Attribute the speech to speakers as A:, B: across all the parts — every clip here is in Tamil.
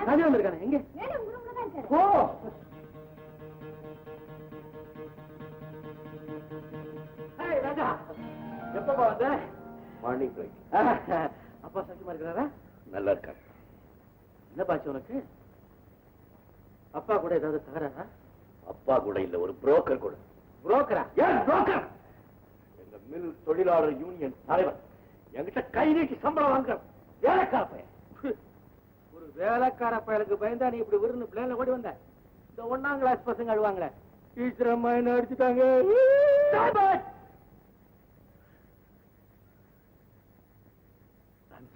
A: ராஜா வந்திருக்கானே எங்க? ஓ ராஜா எப்பப்பா வந்த?
B: Morning break.
A: அப்பா சௌக்கியமா இருக்கிறாரா?
B: நல்லா இருக்காரு.
A: என்ன பாச்சு உனக்கு? அப்பா கூட ஏதாவது தகராறா?
B: அப்பா கூட இல்ல, ஒரு புரோக்கர் கூட.
A: புரோக்கரா?
B: புரோக்கர். எங்க மில் தொழிலாளர் யூனியன் தலைவர் என்கிட்ட கை நீட்டி சம்பளம் வாங்குற வேலைக்கார பையன்.
A: ஒரு வேலைக்கார பயலுக்கு பயந்தா நீ இப்படி விருந்து பிளேன்ல ஓடி வந்த? இந்த 1ஆம் கிளாஸ் பசங்க அழுவாங்களே, டீச்சர் அம்மா என்ன அடிச்சுட்டாங்க.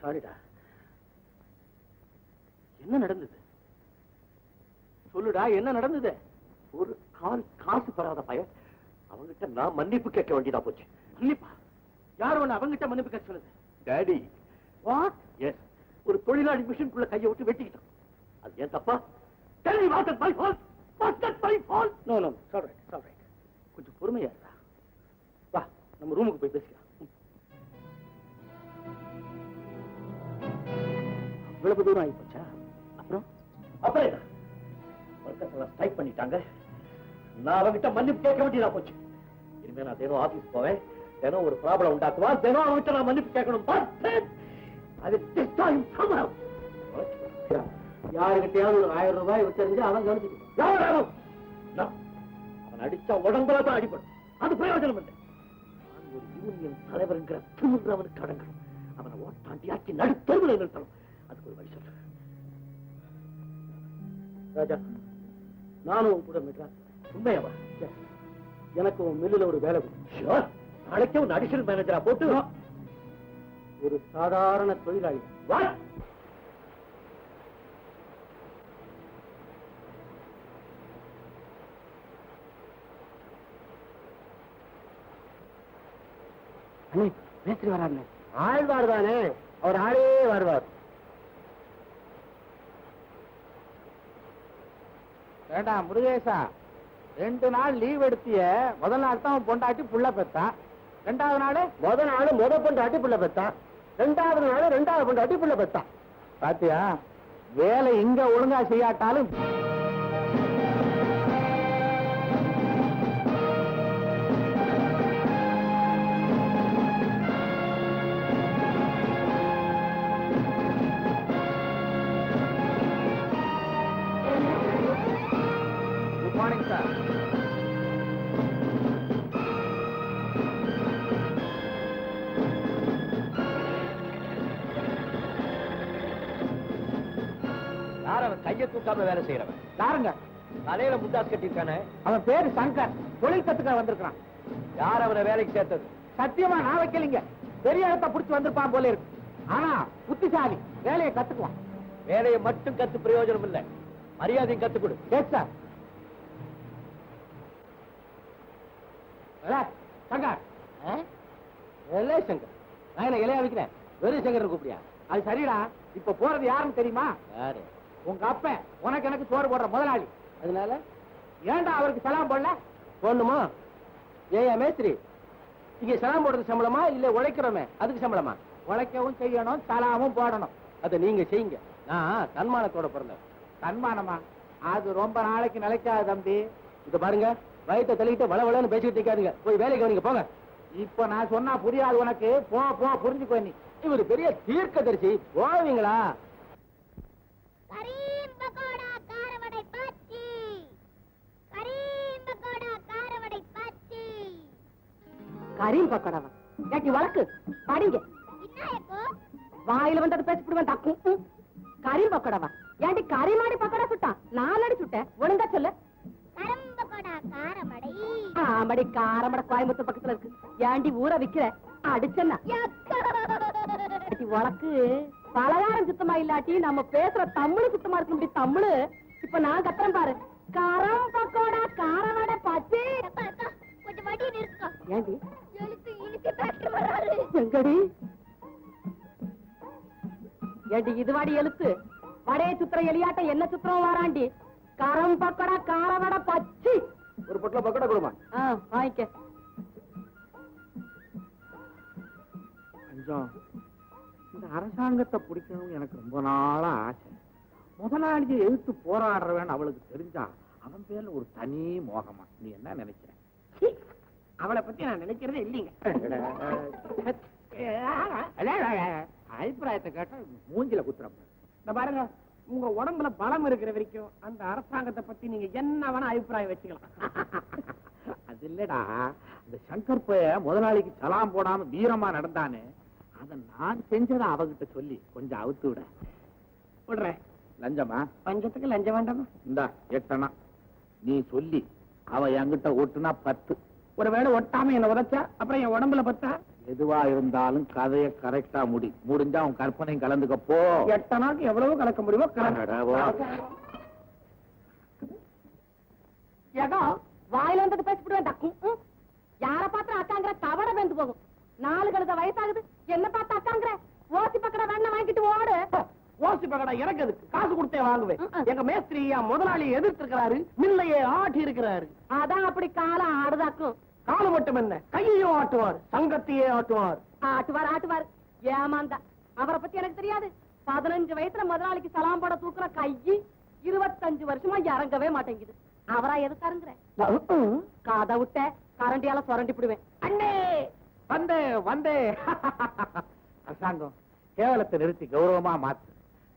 A: சாரிடா. என்ன நடந்தது சொல்லுடா, என்ன நடந்தது?
B: ஒரு காசு பெறாத பையன், அவங்கிட்ட நான் மன்னிப்பு கேட்க வேண்டியதா போச்சு.
A: மன்னிப்பா? யார் ஒண்ணு அவங்கிட்ட மன்னிப்பு கேட்க சொல்லுது?
B: டாடி.
A: வாட்?
B: எஸ், ஒரு தொழிலாளி மிஷின்குள்ள கையை விட்டு வெட்டிக்கிட்டான். அது ஏன் தப்பா? Tell me, was that my fault? Was that my fault?
A: No, no, it's all right, it's all right. கொஞ்சம் பொறுமையா இருக்கா. வா, நம்ம ரூமுக்கு போய் பேசிக்கலாம். இவ்வளவு தூரம் ஆகி போச்சா? அப்புறம்
B: அப்புறம் ஒர்க்கர்ஸ் எல்லாம் ஸ்ட்ரைக் பண்ணிட்டாங்க. நான் அவங்கிட்ட மன்னிப்பு கேட்க வேண்டியதா போச்சு. இனிமே நான் தினம் ஆபீஸ் போவேன், தினம் ஒரு ப்ராப்ளம் உண்டாக்குவான், தினம் அவங்கிட்ட நான் மன்னிப்பு கேட்கணும். அது
A: யாருக்கிட்டையாவது ஒரு 1000 ரூபாய் விட்டு அவன் கவனிச்சுக்கணும்.
B: அவன் அடிச்சா உடம்புல தான் அடிப்படும், அது பிரயோஜனம் இல்லை. நான் ஒரு யூனியன் தலைவர்ங்கிற திமிர் அவனுக்கு அடங்கணும். அவனை ஓட்டாண்டியாக்கி நடுத்தருவில் நிறுத்தணும். அதுக்கு ஒரு வழி சொல்றேன்.
A: ராஜா, நானும் உன் கூட மெட்ராஸ்.
B: உண்மையாவா?
A: எனக்கு உன் மில்லுல ஒரு வேலை கொடு.
B: நாளைக்கே ஒரு அடிஷனல் மேனேஜரா போட்டு.
A: ஒரு சாதாரண தொழிலாளி. அண்ணே, மேஸ்திரி வராருண்ணே. ஆழ்வார் தானே, அவர் ஆளே வருவார். வேண்டாம் முருகேசா, 2 நாள் லீவ் எடுத்திய. முதல் நாள் தான் பொண்டாட்டி புள்ள பெத்தான். 2வது நாள் முத பொண்டாட்டி புள்ள பெத்தான். 2வது நாள் 2வது பொண்டாட்டி புள்ள பெத்தான். பாத்தியா, வேலை இங்க ஒழுங்கா செய்யாட்டாலும் குட் மார்னிங் சார்.
B: அவன் கையை தூக்காம வேலை செய்யறவன்
A: யாருங்க?
B: தலையில முண்டாஸ் கட்டிருக்கானே,
A: அவன் பேரு சங்கர். தொழில் கத்துக்க வந்திருக்கான்.
B: யார் அவனை வேலைக்கு சேர்த்தது?
A: சத்தியமா நான் வைக்கலிங்க. பெரிய இடத்தை புடிச்சு வந்திருப்பான் போல இருக்கு. ஆனா புத்திசாலி, வேலையை கத்துக்குவான்.
B: வேலையை மட்டும் கத்து பிரயோஜனம் இல்ல, மரியாதையும் கத்து கொடு.
A: Yes sir. சங்கர் சங்கர், நான் என்ன இலையா வைக்கிறேன்? வெறும் சங்கர் கூப்பிடியா? அது சரிடா. இப்ப போறது யாருன்னு தெரியுமா?
B: யாரு?
A: உங்க அப்ப உனக்கு எனக்கு சோறு போடுற முதலாளி. அதனால ஏன்டா அவருக்கு சலாம் போடல? போடணுமா? ஏயா மேஸ்திரி, இங்க சலாம் போடுறது சம்பளமா இல்ல உழைக்கிறோமே அதுக்கு சம்பளமா? உழைக்கவும் செய்யணும், சலாமும் போடணும். அதை நீங்க செய்யுங்க. நான் தன்மானத்தோட பிறந்தேன். தன்மானமா? அது ரொம்ப நாளைக்கு நிலைக்காது தம்பி. இத பாருங்க, வயிற்ற தள்ளிக்கிட்டு வளவளன்னு பேசிக்கிட்டு இருக்காதுங்க. போய் வேலைக்கு கவனிங்க போங்க. இப்ப நான் சொன்னா புரியாது உனக்கு. போ போ, புரிஞ்சுக்கோ. நீ இவரு பெரிய தீர்க்கதரிசி. போவீங்களா?
C: கரீம் பகோடா காரவடை பாச்சி, கரீம் பகோடா காரவடை பாச்சி.
D: கரீம் பக்கோடாவா? ஏட்டி வழக்கு படிங்க.
C: என்ன ஏக்கோ
D: வாயில வந்து அதை பேசிவிடுவேன் டக்கும். கரீம் பக்கோடாவா? ஏண்டி கரிமாடி பக்கோடா சுட்டா? 4 அடி சுட்டேன். ஒழுங்கா சொல்லு.
C: கரம் பகோடா காரமடை.
D: ஆமாடி, காரமடை கோயம்புத்தூர் பக்கத்துல இருக்கு. ஏண்டி ஊற விக்கிற? அடிச்சன்னா வழக்கு. பலகாரம் சுத்தமா இல்லாட்டி நம்ம பேசுற தமிழ் சுத்தமா இருக்கு. தமிழ் இப்ப நான் கத்துறேன் பாரு. கரம் பக்கோடா காரவடை பச்சை.
C: கொஞ்சம் வடி நிறுத்துக்கோ.
D: ஏண்டி
C: எழுத்து இனிச்சு பேசிட்டு வராரு.
D: எங்கடி? ஏண்டி இது வாடி எழுத்து? வடைய சுத்திர எலியாட்ட என்ன சுத்திரம் வாராண்டி? கரம் பக்கோடா காரவடை பச்சை.
A: ஒரு பொட்டல பக்கோடா கொடுமா.
D: வாங்கிக்க.
A: இந்த அரசாங்கத்தை பிடிக்கணும் எனக்கு ரொம்ப நாளா ஆசை. முதலாளியை எதிர்த்து போராடுறவன் அவளுக்கு தெரிஞ்சா அவன் பேர்ல ஒரு தனி மோகமா. நீ என்ன நினைக்கிற?
E: அவளை பத்தி நான் நினைக்கிறதே இல்லைங்க.
A: அபிப்பிராயத்தை கேட்டா மூஞ்சில குத்துறப்ப.
E: இந்த பாருங்க, உங்க உடம்புல பலம் இருக்கிற வரைக்கும் அந்த அரசாங்கத்தை பத்தி நீங்க என்ன வேணா அபிப்பிராயம் வச்சுக்கலாம்.
A: அது இல்லடா, அந்த சங்கர் பைய முதலாளிக்கு சலாம் போடாம வீரமா நடந்தானே, அத நான் செஞ்சதை அவகிட்ட சொல்லி கொஞ்சம் அவுத்து விட.
E: விடுறேன்.
A: லஞ்சமா?
E: பஞ்சத்துக்கு லஞ்சம் வேண்டாமா?
A: இந்தா 8 அணா. நீ சொல்லி அவ என்கிட்ட ஒட்டுனா 10.
E: ஒருவேளை ஒட்டாம என்ன உதைச்சா அப்புறம் என் உடம்புல பத்தா?
A: எதுவா இருந்தாலும் கதையை கரெக்டா முடிஞ்சா உன் கற்பனையும் கலந்துக்க போ.
E: 8 அணாக்கு எவ்வளவு கலக்க முடியுமோ
D: ஏதோ வாயில வந்தது பேசிவிடுவேன் டக்கும். யார பாத்திரம் அக்காங்கிற தவட வெந்து போகும். 4 கழுத வயசாகுது, என்ன பார்த்து அக்காங்கிற? ஓசி பக்கடா வேணா வாங்கிட்டு ஓடு.
E: ஓசி பக்கடா எனக்கு எதுக்கு? காசு கொடுத்தே வாங்குவேன். எங்க மேஸ்திரி முதலாளி எதிர்த்து இருக்கிறாரு, மில்லையே ஆட்டி இருக்கிறாரு.
D: அதான் அப்படி காலம் ஆடுதாக்கும்.
E: காலம் மட்டும் என்ன, கையையும் ஆட்டுவார், சங்கத்தையே ஆட்டுவார்.
D: ஆட்டுவார் ஏமாந்தா. அவரை பத்தி எனக்கு தெரியாது. 15 வயசுல முதலாளிக்கு சலாம் போட தூக்குற கையி 25 வருஷமா இறங்கவே மாட்டேங்குது. அவரா எதுக்காருங்கிற? காதை விட்ட கரண்டியால சுரண்டி விடுவேன்.
E: அண்ணே
A: வந்தே அரசாங்கம் கேவலத்தை நிறுத்தி கௌரவமா மாத்து.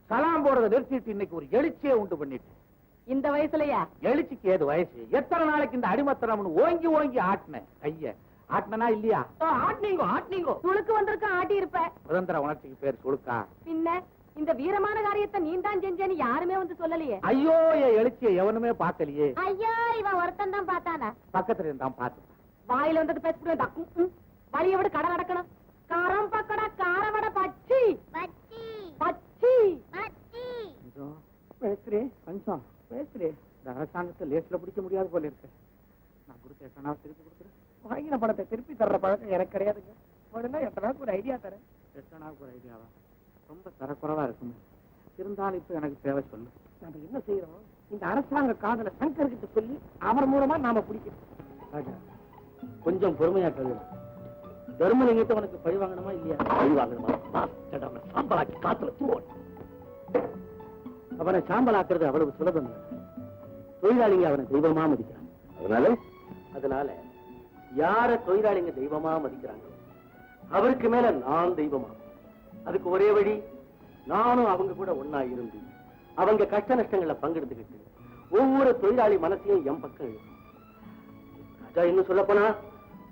A: சலாம் போடுறதை நிறுத்திட்டு இன்னைக்கு ஒரு எழுச்சியே உண்டு பண்ணிட்டு.
D: இந்த வயசுலயா?
A: எழுச்சிக்கு ஏது வயசு? எத்தனை நாளைக்கு இந்த அடிமத்தனம்னு ஓங்கி ஆட்டின கைய ஆட்டினா இல்லையா?
E: ஆட்னிங்கோ
D: துளுக்கு வந்திருக்க ஆட்டி இருப்ப.
A: சுதந்திர உணர்ச்சிக்கு பேர் சுழுக்கா?
D: பின்ன இந்த வீரமான காரியத்தை நீ தான் செஞ்சேன்னு யாருமே வந்து சொல்லலையே.
A: ஐயோ, என் எழுச்சியை எவனுமே பார்க்கலையே.
C: ஐயோ, இவன் ஒருத்தன் தான் பார்த்தானா?
A: பக்கத்துல இருந்தான் பார்த்து.
D: வாயில வந்தது பேசிவிடுவேன். வழிய விட கடை நடக்கணும். காரம் பக்கடா காரவட பச்சி
C: பச்சி
D: பச்சி
C: பச்சி.
E: மேஸ்திரி
A: கொஞ்சம்
E: மேஸ்திரி,
A: இந்த அரசாங்கத்தை லேஸ்ல பிடிக்க முடியாது போல இருக்கு. நான் கொடுத்த 8 அணா திருப்பி கொடுக்குறேன்.
E: வாங்கின பணத்தை திருப்பி தர்ற பழக்கம் எனக்கு கிடையாதுங்க. உடனே 8 அணாக்கு ஒரு ஐடியா தரேன்.
A: 8 அணாவுக்கு ஒரு ஐடியாவா? ரொம்ப தரக்குறைவா இருக்குமே. இருந்தாலும் இப்ப எனக்கு தேவை சொல்லு.
E: நாம என்ன செய்யறோம், இந்த அரசாங்க காதல சங்கர் கிட்ட சொல்லி அவர் மூலமா நாம பிடிக்கணும்.
A: ராஜா, கொஞ்சம் பொறுமையா கேளு. தர்மலிங்கத்தை உனக்கு பழி வாங்கணுமா இல்லையா?
B: பழி வாங்கணுமா? சாம்பலாக்கி காத்துல தூவோம்.
A: அவனை சாம்பலாக்குறது அவ்வளவு சுலபம் இல்லை. தொழிலாளிங்க அவனை தெய்வமா மதிக்கிறாங்க. அதனால யார தொழிலாளிங்க தெய்வமா மதிக்கிறாங்க அவருக்கு மேல நான் தெய்வமா. அதுக்கு ஒரே வழி, நானும் அவங்க கூட ஒன்னா இருந்து அவங்க கஷ்ட நஷ்டங்களை பங்கெடுத்துக்கிட்டு ஒவ்வொரு தொழிலாளி மனசையும் என் பக்கம் இழுக்கணும். ராஜா, இன்னும் சொல்ல போனா,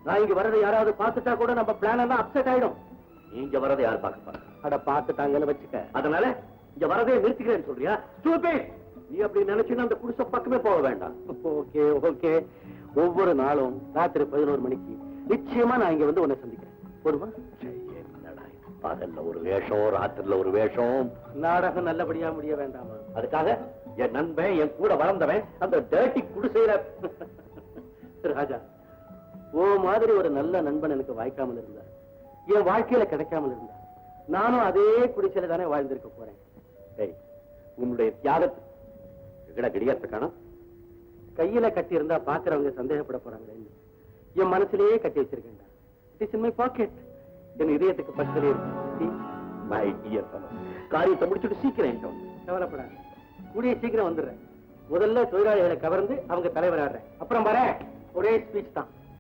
A: நான் இங்க வரதை யாராவது பார்த்துட்டா கூட நம்ம பிளான் எல்லாம் அப்செட் ஆயிடும்.
B: நீங்க வரதை யார் பார்க்க போறாங்க?
A: அட பார்த்துட்டாங்கன்னு வச்சுக்க.
B: அதனால இங்க வரதே நிறுத்திக்கிறேன்னு சொல்றியா? நீ அப்படி நினைச்சுன்னா அந்த குடிசை பக்கமே போக வேண்டாம்.
A: ஓகே ஓகே, ஒவ்வொரு நாளும் ராத்திரி 11 மணிக்கு நிச்சயமா நான் இங்க வந்து உன்னை சந்திக்கிறேன். போடுமா?
B: பகல்ல ஒரு வேஷம், ராத்திரில ஒரு வேஷம்.
A: நாடகம் நல்லபடியா முடிய வேண்டாமா?
B: அதுக்காக என் நண்பன், என் கூட வளர்ந்தவன் அந்த டேட்டி குடிசையில.
A: ராஜா, ஓ மாதிரி ஒரு நல்ல நண்பன் எனக்கு வாய்க்காமல் இருந்தா, என் வாழ்க்கையில கிடைக்காமல் இருந்தா, நானும் அதே குடிசையில தானே வாழ்ந்திருக்க போறேன்.
B: உன்னுடைய தியாகத்து கிடைக்கிறதுக்கான
A: கையில கட்டி இருந்தா பாக்குறவங்க சந்தேகப்பட போறாங்களே, என் மனசுலயே கட்டி வச்சிருக்கேன். It is in my pocket. என் இதயத்துக்கு பக்கத்திலே இருக்கு.
B: மை டியர் fellow, காரியத்தை முடிச்சுட்டு சீக்கிரம்
A: கவலைப்படாது, கூடிய சீக்கிரம் வந்துடுறேன். முதல்ல தொழிலாளிகளை கவர்ந்து அவங்க தலைவராடுறேன், அப்புறம் வரேன். ஒரே ஸ்பீச் தான்.